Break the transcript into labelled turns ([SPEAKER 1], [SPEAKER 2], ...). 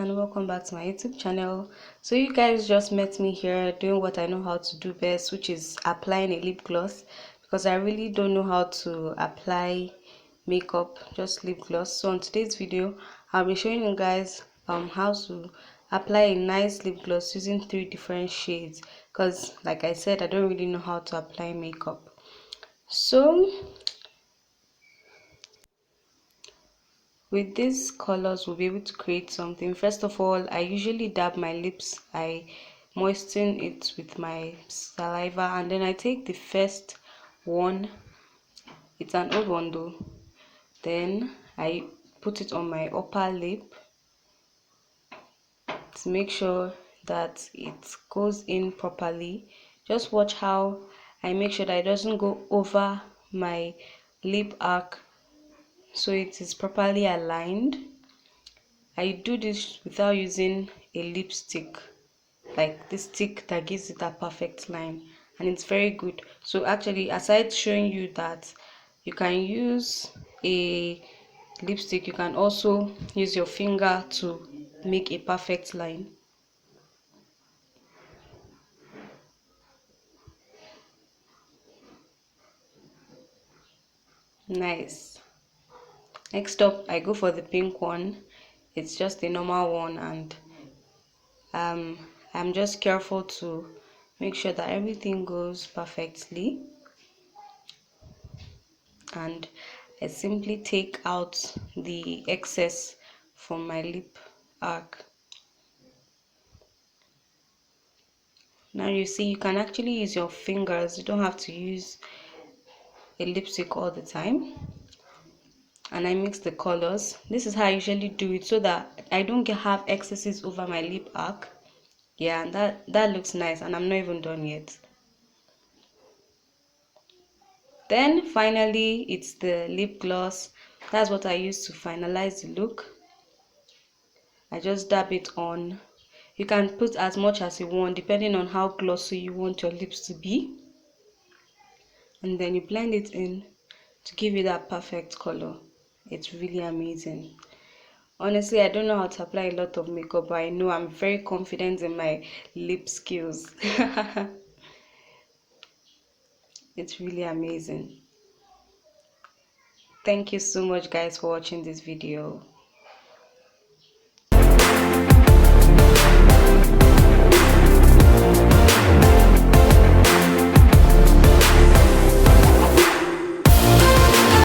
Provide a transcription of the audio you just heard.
[SPEAKER 1] and welcome back to my YouTube channel. So you guys just met me here doing what I know how to do best, which is applying a lip gloss, because I really don't know how to apply makeup, just lip gloss. So on today's video I'll be showing you guys how to apply a nice lip gloss using 3 different shades, because like I said, I don't really know how to apply makeup. So with these colors we'll be able to create something. First of all, I usually dab my lips. I moisten it with my saliva, and then I take the first one. It's an old one though. Then I put it on my upper lip to make sure that it goes in properly. Just watch how I make sure that it doesn't go over my lip arc, so it is properly aligned. I do this without using a lipstick, like this stick that gives it a perfect line, and it's very good. So actually, aside showing you that you can use a lipstick, you can also use your finger to make a perfect line. Nice. Next up, I go for the pink one. It's just a normal one, and I'm just careful to make sure that everything goes perfectly, and I simply take out the excess from my lip arc. Now you see, you can actually use your fingers. You don't have to use a lipstick all the time. And I mix the colors. This is how I usually do it, so that I don't have excesses over my lip arc. Yeah, and that looks nice, and I'm not even done yet. Then finally, it's the lip gloss. That's what I use to finalize the look. I just dab it on. You can put as much as you want depending on how glossy you want your lips to be, and then you blend it in to give you that perfect color. It's really amazing. Honestly, I don't know how to apply a lot of makeup, but I know I'm very confident in my lip skills. It's really amazing. Thank you so much guys for watching this video.